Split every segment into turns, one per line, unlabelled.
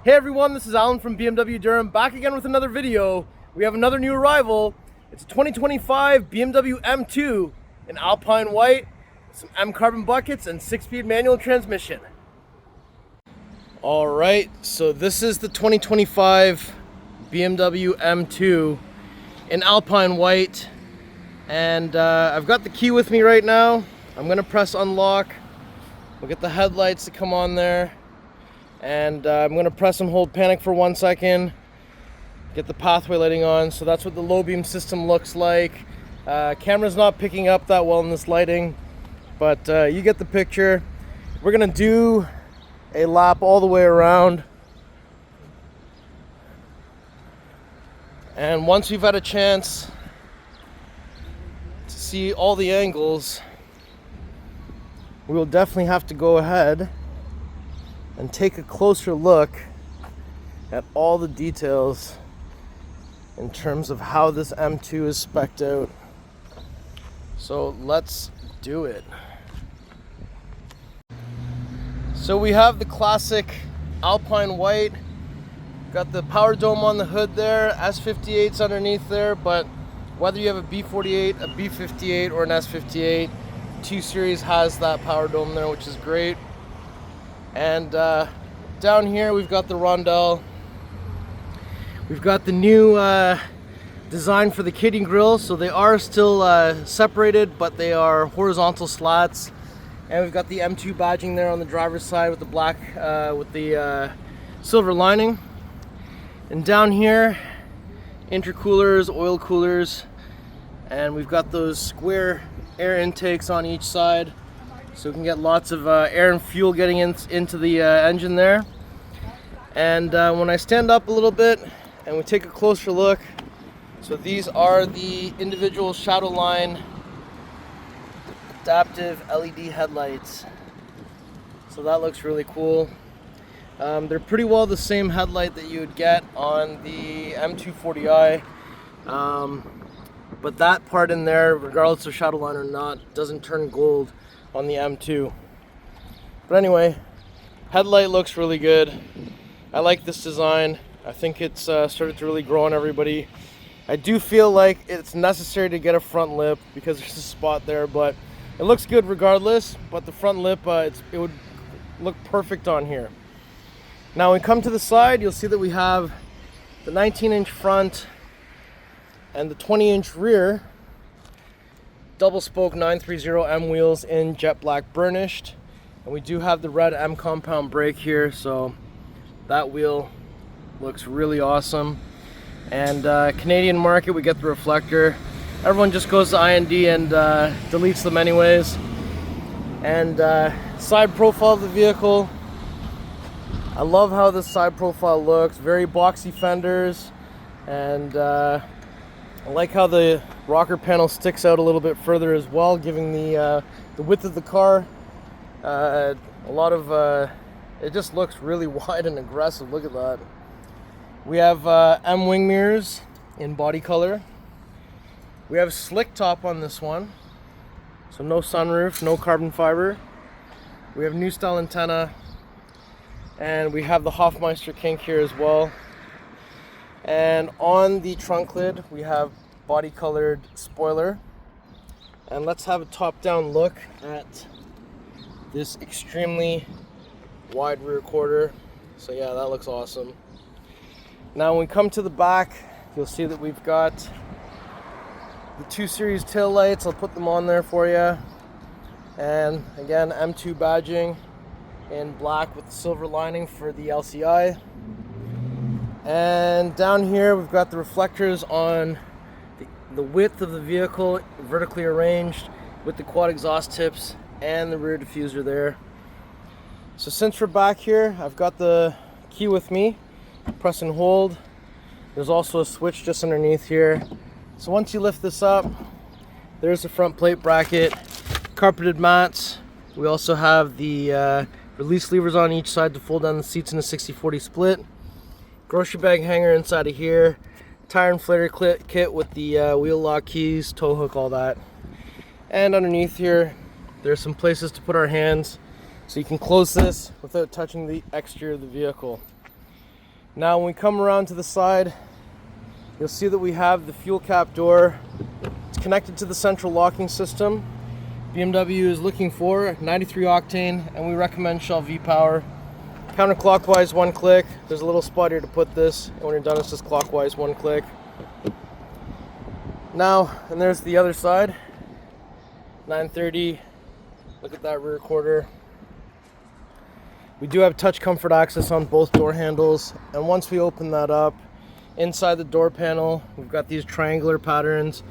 Hey everyone, this is Alan from BMW Durham, back again with another video. We have another new arrival. It's a 2025 BMW M2 in Alpine White, some M carbon buckets and 6-speed manual transmission. Alright, so this is the 2025 BMW M2 in Alpine White, and I've got the key with me right now. I'm going to press unlock. We'll get the headlights to come on there. And I'm going to press and hold panic for 1 second, get the pathway lighting on. So that's what the low beam system looks like. Camera's not picking up that well in this lighting, but you get the picture. We're going to do a lap all the way around. And once we've had a chance to see all the angles, we will definitely have to go ahead and take a closer look at all the details in terms of how this M2 is spec'd out. So let's do it. So we have the classic Alpine White. Got the power dome on the hood there, S58's underneath there, but whether you have a B48, a B58, or an S58, 2 Series has that power dome there, which is great. And down here we've got the rondelle. We've got the new design for the kitty grill, so they are still separated, but they are horizontal slats. And we've got the M2 badging there on the driver's side with the black, with the silver lining. And down here, intercoolers, oil coolers, and we've got those square air intakes on each side, so we can get lots of air and fuel getting into the engine there. And when I stand up a little bit and we take a closer look, so these are the individual Shadowline adaptive LED headlights. So that looks really cool. They're pretty well the same headlight that you would get on the M2 40i. But that part in there, regardless of Shadowline or not, doesn't turn gold on the M2. But anyway, headlight looks really good. I like this design. I think it's started to really grow on everybody. I do feel like it's necessary to get a front lip because there's a spot there, but it looks good regardless. But the front lip, it would look perfect on here. Now when we come to the side, you'll see that we have the 19-inch front and the 20-inch rear double spoke 930M wheels in JetBlack Burnished, and we do have the red M compound brake here, so that wheel looks really awesome. And Canadian market, we get the reflector. Everyone just goes to I&D and deletes them anyways. And side profile of the vehicle, I love how this side profile looks. Very boxy fenders, and I like how the rocker panel sticks out a little bit further as well, giving the width of the car a lot of, it just looks really wide and aggressive. Look at that. We have M wing mirrors in body color. We have slick top on this one, so no sunroof, no carbon fiber. We have new style antenna, and we have the Hofmeister kink here as well. And on the trunk lid, we have body colored spoiler. And let's have a top down look at this extremely wide rear quarter. So yeah, that looks awesome. Now when we come to the back, you'll see that we've got the 2 Series tail lights. I'll put them on there for you. And again, M2 badging in black with the silver lining for the LCI. And down here we've got the reflectors on the width of the vehicle, vertically arranged with the quad exhaust tips and the rear diffuser there. So since we're back here, I've got the key with me. Press and hold. There's also a switch just underneath here. So once you lift this up, there's the front plate bracket, carpeted mats. We also have the release levers on each side to fold down the seats in a 60/40 split. Grocery bag hanger inside of here, tire inflator kit with the wheel lock keys, tow hook, all that. And underneath here, there's some places to put our hands, so you can close this without touching the exterior of the vehicle. Now when we come around to the side, you'll see that we have the fuel cap door. It's connected to the central locking system. BMW is looking for 93 octane, and we recommend Shell V-Power. Counterclockwise, 1 click. There's a little spot here to put this, and when you're done, it's just clockwise, 1 click. Now, and there's the other side, 930. Look at that rear quarter. We do have touch comfort access on both door handles, and once we open that up, inside the door panel, we've got these triangular patterns,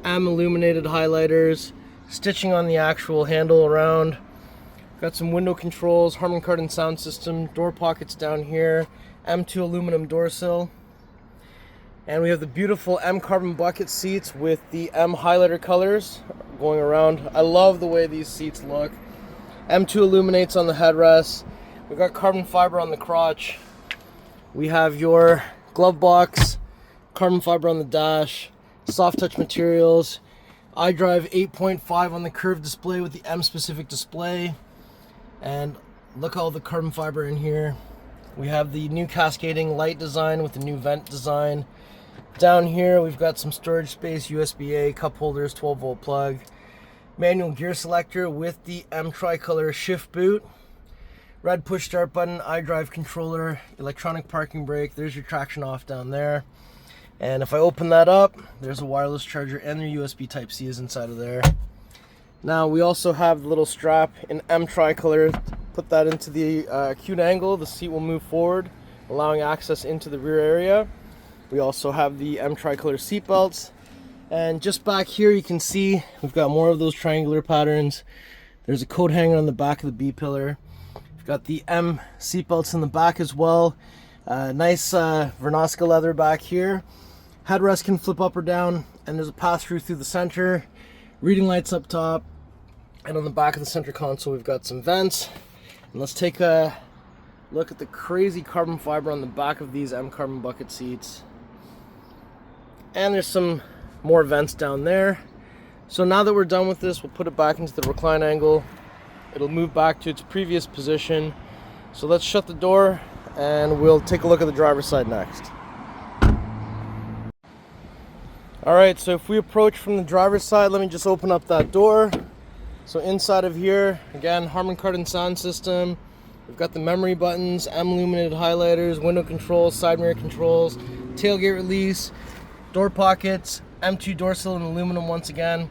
illuminated highlighters, stitching on the actual handle around. Got some window controls, Harman Kardon sound system, door pockets down here, M2 aluminum door sill. And we have the beautiful M carbon bucket seats with the M highlighter colors going around. I love the way these seats look. M2 illuminates on the headrest. We've got carbon fiber on the crotch. We have your glove box, carbon fiber on the dash, soft touch materials, iDrive 8.5 on the curved display with the M specific display. And look all the carbon fiber in here. We have the new cascading light design with the new vent design. Down here we've got some storage space, USB-A, cup holders, 12-volt plug, manual gear selector with the M tricolor shift boot, red push start button, iDrive controller, electronic parking brake. There's your traction off down there. And if I open that up, there's a wireless charger, and their USB Type-C is inside of there. Now we also have the little strap in M tricolor. Put that into the acute angle. The seat will move forward, allowing access into the rear area. We also have the M tricolor seat belts. And just back here you can see we've got more of those triangular patterns. There's a coat hanger on the back of the B pillar. We've got the M seat belts in the back as well. Nice Vernosca leather back here. Headrest can flip up or down, and there's a pass-through through the center. Reading lights up top. And on the back of the center console we've got some vents. And let's take a look at the crazy carbon fiber on the back of these M carbon bucket seats. And there's some more vents down there. So now that we're done with this, we'll put it back into the recline angle. It'll move back to its previous position. So let's shut the door and we'll take a look at the driver's side next. Alright, so if we approach from the driver's side, let me just open up that door. So inside of here, again, Harman Kardon sound system. We've got the memory buttons, M illuminated highlighters, window controls, side mirror controls, tailgate release, door pockets, M2 door sill in aluminum once again.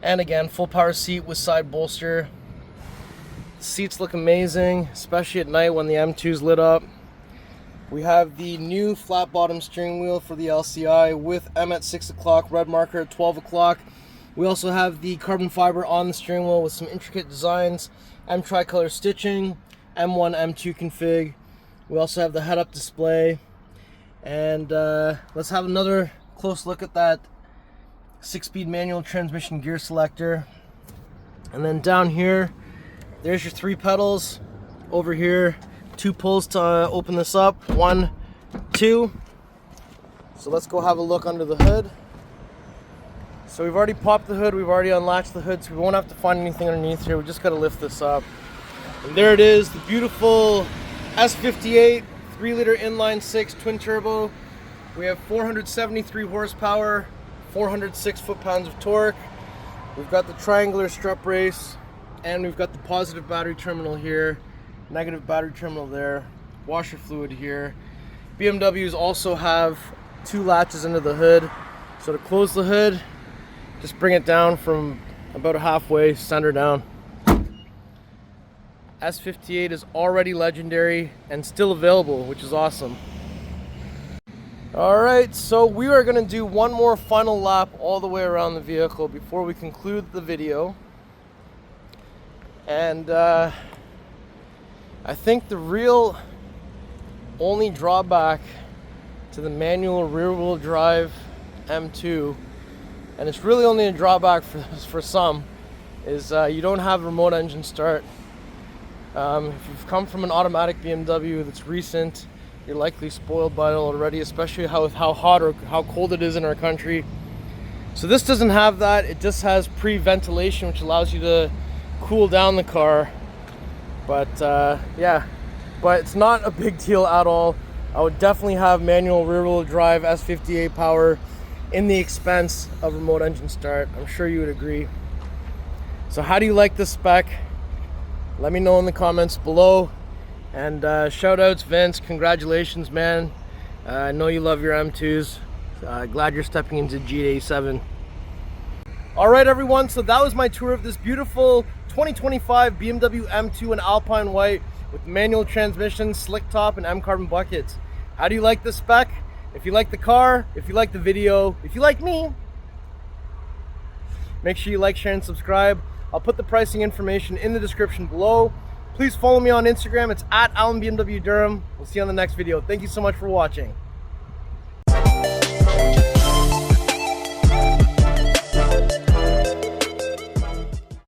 And again, full power seat with side bolster. The seats look amazing, especially at night when the M2's lit up. We have the new flat bottom steering wheel for the LCI with M at 6 o'clock, red marker at 12 o'clock. We also have the carbon fiber on the steering wheel with some intricate designs, M tricolor stitching, M1, M2 config. We also have the head-up display. And let's have another close look at that 6-speed manual transmission gear selector. And then down here, there's your 3 pedals. Over here, 2 pulls to open this up. 1, 2. So let's go have a look under the hood. So we've already popped the hood, we've already unlatched the hood, so we won't have to find anything underneath here. We just gotta lift this up. And there it is, the beautiful S58 3-liter inline-6 twin turbo. We have 473 horsepower, 406 foot-pounds of torque. We've got the triangular strut brace, and we've got the positive battery terminal here, negative battery terminal there, washer fluid here. BMWs also have 2 latches into the hood. So to close the hood, just bring it down from about halfway, center down. S58 is already legendary and still available, which is awesome. Alright, so we are going to do one more final lap all the way around the vehicle before we conclude the video. And I think the real only drawback to the manual rear-wheel drive M2, and it's really only a drawback for some, is you don't have remote engine start. If you've come from an automatic BMW that's recent, you're likely spoiled by it already, especially with how hot or how cold it is in our country. So this doesn't have that. It just has pre-ventilation, which allows you to cool down the car. But yeah, but it's not a big deal at all. I would definitely have manual rear-wheel drive S58 power in the expense of remote engine start. I'm sure you would agree. So how do you like this spec? Let me know in the comments below. And shout outs, Vince. Congratulations, man. I know you love your M2s. Glad you're stepping into GA7. All right, everyone. So that was my tour of this beautiful 2025 BMW M2 and Alpine White with manual transmission, slick top, and M-carbon buckets. How do you like this spec? If you like the car, if you like the video, if you like me, make sure you like, share, and subscribe. I'll put the pricing information in the description below. Please follow me on Instagram. It's @AlanBMWDurham. We'll see you on the next video. Thank you so much for watching.